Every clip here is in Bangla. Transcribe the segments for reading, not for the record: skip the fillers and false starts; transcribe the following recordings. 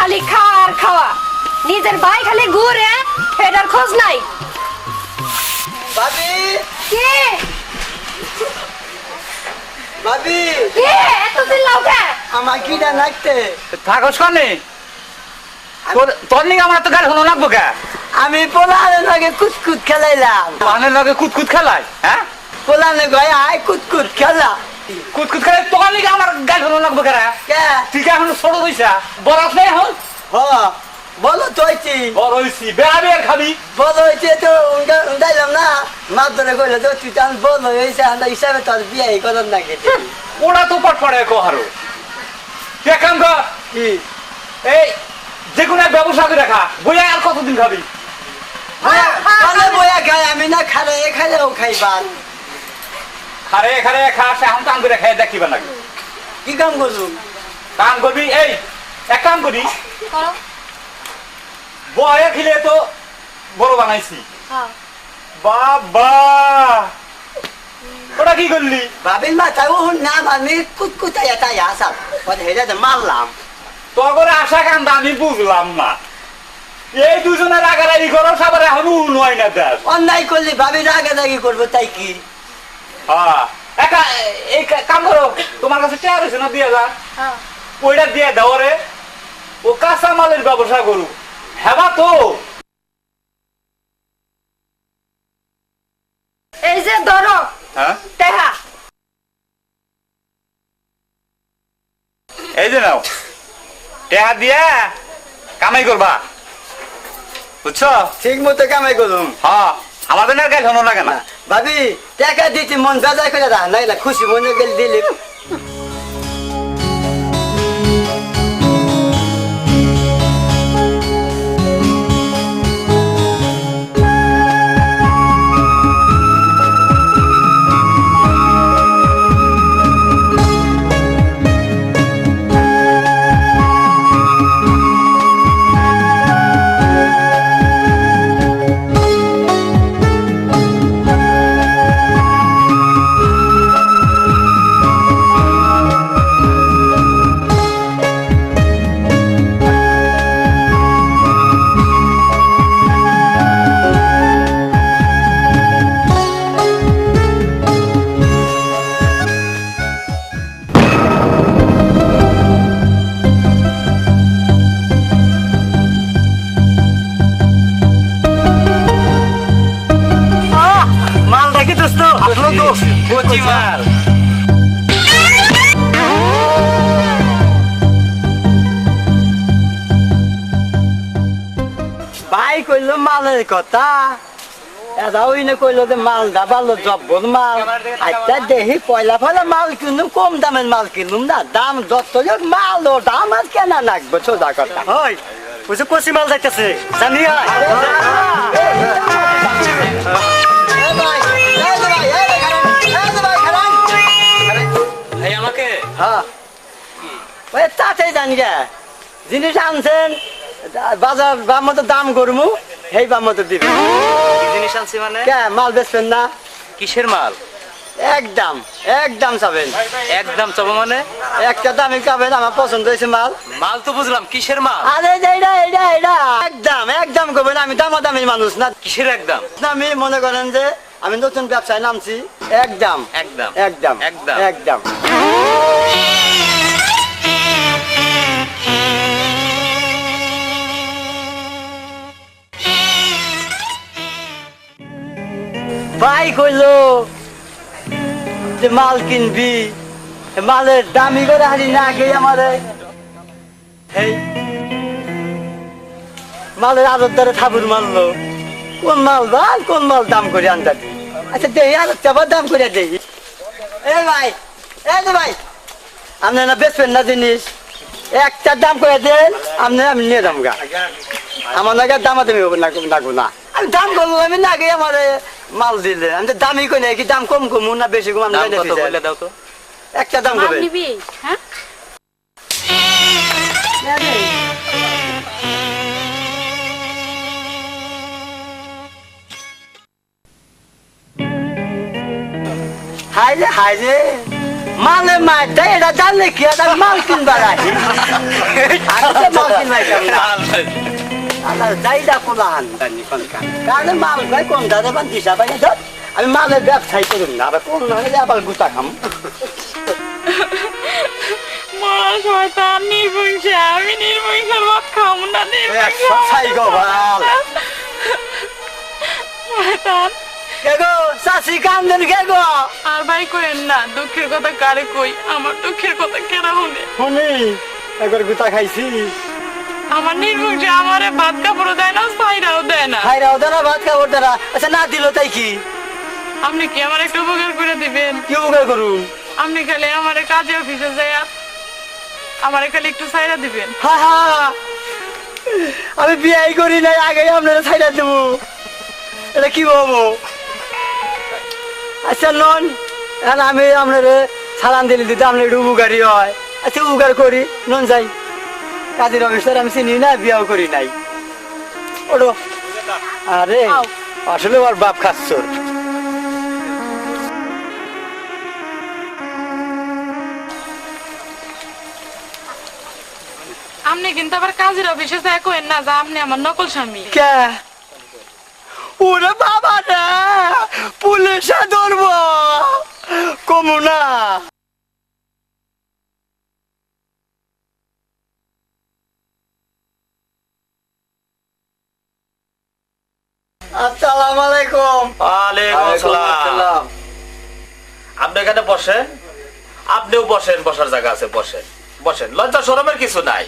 খালি খাওয়া আর খাওয়া, নিজের ভাই খালি ঘুরে, এটার খোঁজ নাই। ভাবি কে ভাবি কে এত চিল্লাও কে? আমার কিটা লাগতে থাকস কানে তোর নিকে আমার তো গাড়ি হলো লাগবো কে? আমি পোলানের লগে কুতকুত খেলাইলাম। পানের লগে কুতকুত খেলাই, হ্যাঁ পোলানে গয় আয় কুতকুত খেলা। কুতকুত খেলাই তোর নিকে আমার গাড়ি হলো লাগবো কে? কে তুই কি এখন ছোট হইছা, বড় আছে এখন? হ বলো তো হইছি বড় হইছি, বেড়াবি আর খাবি। বলো হইছে তো উন্ডাইলাম না, মাছ ধরে কইলে তো তুই তাহলে বলো হয়েছে আমরা হিসাবে তোর বিয়ে করার না গেছে। ওরা তো পট পড়ে কহারো। তুই এক কাম কর, কি এই যে কোনো এক ব্যবসা করে রাখা, বইয়া আর কতদিন খাবি? বলে বইয়া খাই আমি না খালে খাইলেও খাইবার। খারে খারে খাস, এখন কাম করে খাই দেখিবা নাকি? কি কাম করলুম? কাম করবি, এই এক কাম করি, করো। বয়ে খিলে তো বড় বানাইছি। হ্যাঁ। বাবা ওটা কি করলি? ভাবির মাথায় ও নাম আমি কুতকুতাই তাই আসাম হেরে মারলাম। তোর করে আশা কান্দা আমি বুঝলাম না। এই দুজনের রাগারাগি করো, সবার এখন নয় না দেশ। অন্যায় করলে ভাবি রাগারাগি করবো তাই কি? হ্যাঁ একা এই কাম করো, তোমার কাছে টাকা রয়েছে না 2000, হ্যাঁ। ওইটা দিয়ে দাও রে, ও কাঁচা মালের ব্যবসা করু। হ্যাঁ তো এই যে ধরো হ্যাঁ টেহা। এই যে নাও, টাকা দিয়া কামাই করবা, বুঝছো? ঠিক মতো কামাই করুম। হ্যাঁ আমাদের আর গায়ে ধনো লাগে না। ভাবি টাকা দিতে মন বেজায় করে রাখ নাই না, খুশি মনে গেলে দিলি। মাল দেখি দোস্ত আসলো তো কচি মাল। ভাই কইলো মালের কথা, এরাও ইনে কইলো যে মালটা ভালো জব্বর মাল। আচ্ছা দেখি পয়লা ফলা মাল কিনুম, কম দামের মাল কিনুম না, দাম যত হোক মাল ও দাম আর কেনা লাগবে সোজা কথা। হয় বুঝে কচি মাল যাইতেছে জানি আয়। এই আমাকে হ্যাঁ ওই তাতেই জানি গে জিনিস আনছেন, বাজার বাম মতো দাম করমু, সেই বাম মতো দিবে। কি জিনিস আনছি মানে? কে মাল বেচবেন না? কিসের মাল? একদম একদম চাবেন, একদম চাবো মানে? একটা দামই চাবেন, আমার পছন্দ হয়েছে মাল। মাল তো বুঝলাম, কিসের মাল? আরে এইটা এইটা এইটা একদম একদম করবেন, আমি দামাদামি মানুষ না। কিসের একদম? না, আমি মনে করেন যে আমি নতুন ব্যবসায় নামছি, একদম একদম একদম একদম একদম। ভাই কইলো যে মাল কিনবি, মালের দামি করে হারি না আগে আমারে এই মালের আদর দ্বারা ঠাকুর মারলো। কোন মাল ভাল, কোন মাল দাম করে আনতে দি? আচ্ছা দেহি আর চাবার দাম করে দেহি। এ ভাই এই যে ভাই, আপনি না বেচবেন না জিনিস, একটা দাম করে দেন, আপনি আমি নিয়ে যাম গা। আমার নাকি দামা দামি হবে লাগবো না, আমি দাম কম আমি না আগে আমার মাল দিলে আমি তো দামি কই না, কি দাম কম কমু না বেশি কম আমি দাম কত বলে দাও তো। একটা দাম মাল করবেন। নিবি? হ্যাঁ। হাই রে মালে মার দেয় এটা জানলে কি আর আমি মাল কিনবার আছি আমি তো মাল কিনবার আল্লাহ যাইদা পোলাহান জানি কোনখান কারণ মাল ভাই কোন দাদা বান দিশা ভাই ধর আমি মালের ব্যবসায়ী করুন না আবার কোন হলে আবার গুতা খাম মরা শয়তান নির্বংশে আমি নির্বংশের ভাত খাবো না ছাই গো ভাল শয়তান কে গো চাষি কান্দেন কে গো আর ভাই কইেন না দুঃখের কথা কারে কই আমার দুঃখের কথা কেনা হলে শুনি একবার গুতা খাইছি আমার নির্বংশে আমারে ভাত কাপড়ও দেয় না সাইরাও দেয় না খাইরা ওদের ভাত খাবার দ্বারা আচ্ছা না দিল তাই কি আপনি কি আমার একটু উপকার করে দিবেন কি উপকার করুন আপনি খালি আমার কাজে অফিসে যাই আমার খালি একটু সাইরা দিবেন হা হা আমি বিয়াই করি নাই আগে আপনারা ছাইড়া দেবো এটা কি বলবো আচ্ছা নন এখন আমি আপনার সালান দিলে দিতে আপনার একটু উপকারী হয় আচ্ছা উপকার করি নন যাই কাজের অফিসার আমি চিনি না বিয়াও করি নাই ওটো আরে আসলে ওর বাপ খাচ্ছ আপনি কিন্তু আবার কাজের অফিসে যাই কইেন না যে আপনি আমার নকল স্বামী কে ওরে বাবা রে পুলিশে ধরবো কমু না আসসালামু আলাইকুম ওয়ালাইকুম আসসালাম। আপনি এখানে বসেন, আপনিও বসেন, বসার জায়গা আছে, বসেন বসেন। লজ্জা শরমের কিছু নাই।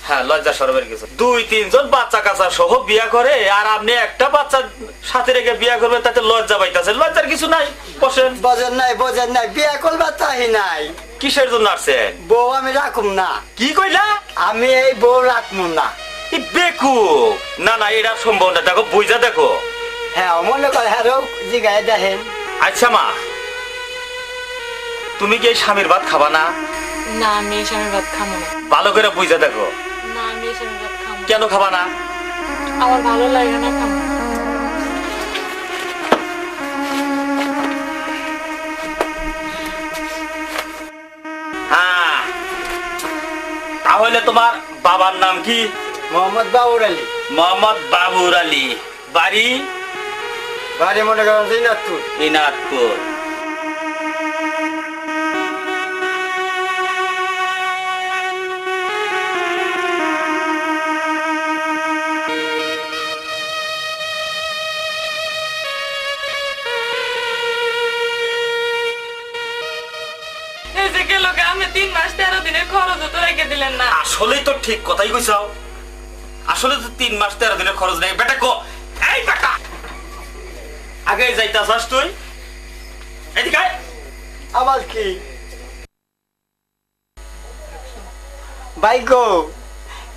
হ্যাঁ, লজ্জা শরমের কিছু। 2-3 বাচ্চা কাচ্চা সহ বিয়া করে আর আপনি একটা বাচ্চা সাথে রেখে বিয়া করবেন, তাতে লজ্জা পাইতেছে। লজ্জার কিছু নাই, বসেন। বোঝেন নাই বিয়া করবার তাই নাই কিসের জন্য আসছেন? বউ আমি রাখুম না। কি কইলা? আমি এই বউ রাখবো না। বেকু না না, এটা সম্ভব না। দেখো বুঝা দেখো। হ্যাঁ মনে করে হ্যাঁ জিগায় দেখেন। আচ্ছা মা, তুমি কি এই স্বামীর ভাত খাবা না? না আমি এই স্বামীর ভাত খাবো না। ভালো করে বুঝা দেখো। না আমি এই স্বামীর ভাত খাবো না। কেন খাবা না? আমার ভালো লাগে না খাবো না। হ্যাঁ, তাহলে তোমার বাবার নাম কি? মোহাম্মদ বাবুর আলী। মোহাম্মদ বাবুর আলী। বাড়ি? বাড়ি মনে করেন দিনাজপুর। দিনাজপুর। এই যে গেল গা, আমি 3 মাস 13 দিনের খরচ তো রেখে দিলেন না। আসলেই তো ঠিক কথাই কইছাও। আসলে তো 3 মাস 13 দিনের খরচ নেই। বেটা কো, এই বেটা আগে যাইতাছস তুই? এদিকে আয়। আবার কি বাইকো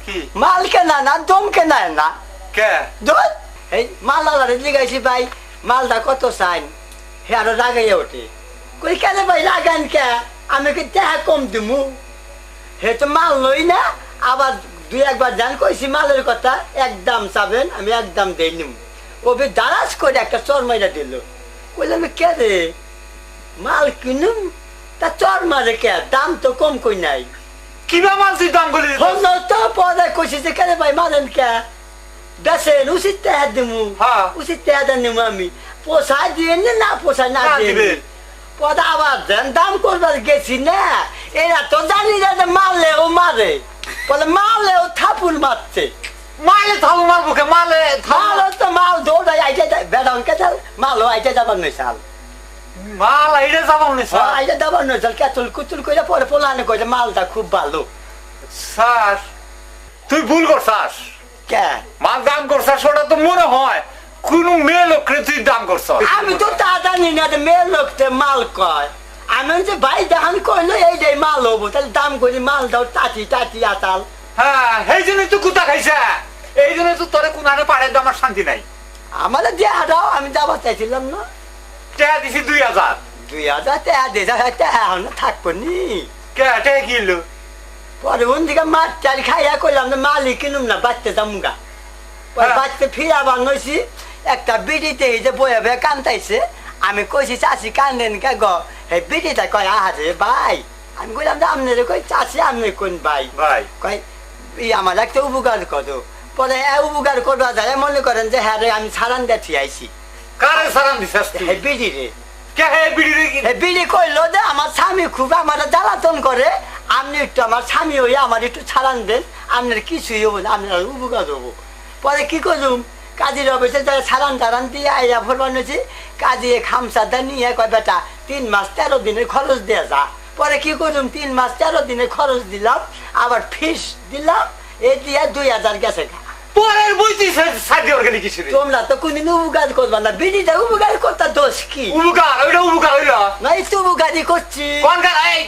কি মাল কেনা না দম কেনা না কে দোত এই মাল আলারে লিগাইছি ভাই মালটা কত চাইন হে আরো লাগাইয়া ওঠে কই কেন ভাই লাগান কে আমি কি টাকা কম দিমু হে তো মাল লই না আবার 2-1 বার জান কইছি মালের কথা একদম চাবেন আমি একদম দেই নিম ও বে দারাজ করে একটা চর মাইরা দিল কইলাম কে রে মাল কিনুম তা চর মারে কে দাম তো কম কই নাই কিবা মাল তুই দাম বলি হলো তো পরে কইছি যে কেন ভাই মারেন কে বেসেন উচিত টাকা দিমু হ্যাঁ। উচিত টাকা নিমু আমি পোষায় দিয়ে না পোষায় না না দিয়ে দিবেন। পদা আবার দেন দাম করবার গেছি না এরা তো জানি না যে মারলে ও মারে বলে মারলে ও থাপুর মারছে মালে থাবো মারবো কে মালে মাল তো মাল দৌড়াই আইতে যায় বেড়ান কে চাল মাল আইতে যাবার নয় চাল মাল আইরে যাবো না স্যার আইতে যাবার নয় চাল কেতুল কুতুল করে পরে পোলানে কইছে মালটা খুব ভালো স্যার তুই ভুল করছাস কে মাল দাম করছাস ওটা তো মনে হয় কোন মেয়ে লোকরে তুই দাম করছ আমি তো তা জানি না যে মেয়ের লোকতে মাল কয় আমি যে ভাই দেখান কইলো এইটাই মাল হবো তাহলে দাম করি মাল দাও টাটি টাটি আতাল হ্যাঁ এই জন্যই তুই কুতা খাইছা এই জন্য তো তোরে কোনারে পাড়ে আমার শান্তি নাই আমাদের দেয়া দাও আমি যাবার চাইছিলাম না টাকা দিছি 2000 2000 টাকা দিয়ে যাও টাকা থাকবো নি কে টাকা কিনলো পরে ওন দিকে মাছ চাল খাইয়া কইলাম যে মালই কিনুম না বাচ্চা জামুগা ওই হ্যাঁ। বাচ্চা ফিরা বানইছি একটা বিড়িতে এই যে বয়ে বয়ে কান্দাইছে আমি কইছি চাষি কান্দেন কে গো হে বিটিটা কয় আরে ভাই আমি বললাম যে আপনার কই চাষি আপনি কোন ভাই ভাই কয় আমার একটা উপকার করো পরে উপকার করবা যায় মনে করেন যে হ্যাঁ রে আমি ছাড়ান দেখি আইসি কারে সালাম দিছাস তুই হে বিড়ি রে কে হে বিড়ি রে কি হে বিড়ি কইলো যে আমার স্বামী খুব আমার জ্বালাতন করে আপনি একটু আমার স্বামী হয়ে আমার একটু ছাড়ান দেন আপনার কিছুই হবো না আপনার উপকার হবো পরে কি করুম কাজীর অফিসে যারা ছাড়ান দিয়ে আইয়া ভরবান হয়েছে কাজী খামসাটা নিয়ে কয় বেটা 3 মাস 13 দিনের খরচ দেয়া যা পরে কি করুম 3 মাস 13 দিনের খরচ দিলাম আবার ফিস দিলাম এই দিয়া 2000 গেছে পরের বইতি সাজি অর্গানিক কিছু রে তোমরা তো কোনদিন উপকার করবা না বিড়িটা উপকার করতে দোষ কি উপকার ওইটা উপকার হইল না এই তো উপকারই করছি কোন কার এই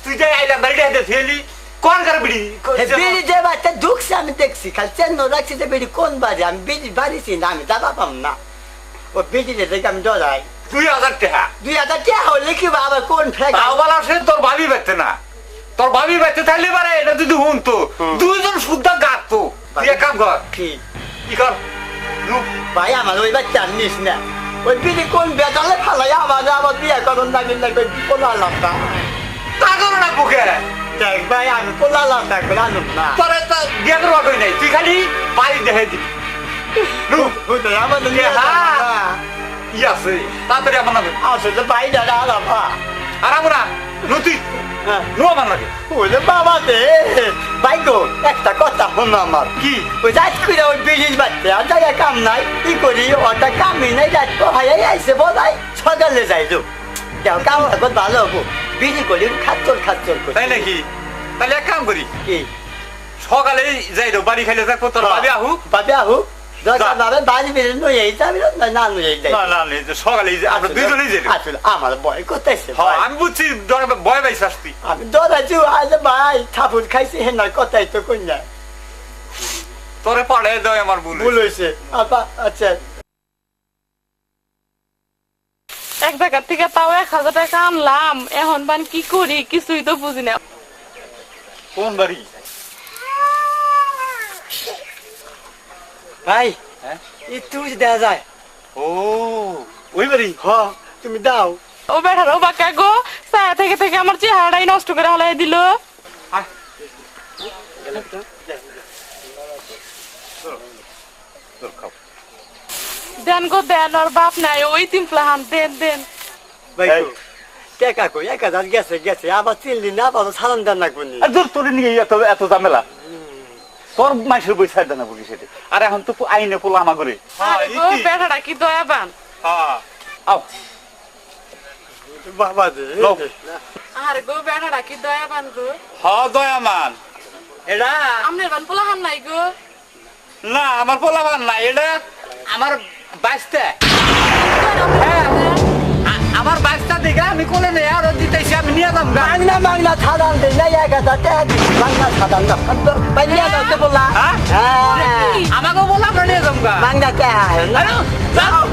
তুই যে আইলা বাড়িতে হাতে ফেলি কোন কার বিড়ি হে বিড়ি যে বাচ্চা ঢুকছে আমি দেখছি খালি চেন্ন রাখছি যে বিড়ি কোন বাড়ি আমি বিড়ি বাড়িছি না আমি দাবা পাম না ও বিড়ি দেখে আমি ডরাই 2000 টাকা 2000 টাকা হলে কি আবার কোন ফ্যাক তাও বলা সে তোর ভাবি বেচতে না তোর ভাবি বেচতে থাকলে পারে এটা যদি হুন তো দুইজন শুদ্ধা গাত তো তুই এক কাম কর কি কি কর নু ভাই আমার ওই বাচ্চা নিস না ওই বিড়ি কোন বেতালে ফালাই আমার বিয়ে করুন না কিন্তু পোলা লাভটা তা করো না বুকে দেখ ভাই আমি পোলা লাভটা করে আনুক না তোরে তো বিয়ে করবা কই নাই তুই খালি বাড়ি দেখে দিবি নু আমার ই আছে তাড়াতাড়ি আমার নামে আসলে ভাই দাদা আলাপা আর আমরা নু তুই নু আমার লাগে ওরে বাবা দে ভাই গো একটা কথা শোনো আমার কি ওই যাই করে ওই বিড়ির বাচ্চা আর জায়গা কাম নাই কি করি ওটা কামই নাই যাই হাই আইসে বলাই সকালে যাই তো কেউ কাম এখন ভালো হবো বিড়ি করি খাচ্চর করি তাই নাকি তাহলে এক কাম করি কি সকালে যাই তো বাড়ি খাইলে থাকবো তোর ভাবি আহু বাবে আহু দরকার ভাবে বাড়ি বেরিয়ে নই এই যাবি না নই এই যাই না না না, সকালে আমরা দুইজনেই যাই আসলে আমার ভয় করতেছে হ্যাঁ আমি বুঝছি ভয় পাইছিস তুই আমি দৌড়াচ্ছি আজ ভাই ঠাকুর খাইছি হেনার কথাই তো কন্যা তোরে পড়ে দেয় আমার ভুল ভুল হয়েছে আচ্ছা এক জায়গা থেকে তাও 1000 টাকা আনলাম এখন বান কি করি কিছুই তো বুঝি না কোন বাড়ি ভাই হ্যাঁ? একটু দেওয়া যায় ও ওই বাড়ি হ তুমি দাও ও বেটার ও বাক্কা গো ছায়া থেকে থেকে আমার চেহারাটাই নষ্ট করে হলাই দিল আয়। তোর খাও। দেন গো দেন আর বাপ নাই ওই তিনপ্লাহান দেন ভাই এই। টাকা কই 1000 গেছে আবার 3 দিন আবার সালান দেন না কোনি আর তোর তোরে নিয়ে এত ঝামেলা তোর মাসের বই ছাড় দেনা বলি সেটা আর এখন তো আইনে পোলা আমা করে আরে গো বেটাটা কি দয়াবান হ্যাঁ আও বাবা দে লও। আরে গো বেটাটা কি দয়াবান গো হ্যাঁ দয়ামান এটা আমনের বান পোলাহান নাই গো না আমার পোলাবান না এটা আমার বাইশটা আমার বাইশটা দিকে আমি কোলে নেই আর দিতেছি আমি নিয়ে যাম গা মাংনা সালান দে না 1000 টাকা দি মাংনা সালান দাও ভাই নিয়ে দাও তো বলা হ্যাঁ? হ্যাঁ আমাকে বললাম নিয়ে যাম গা মাংনা টাকা যাও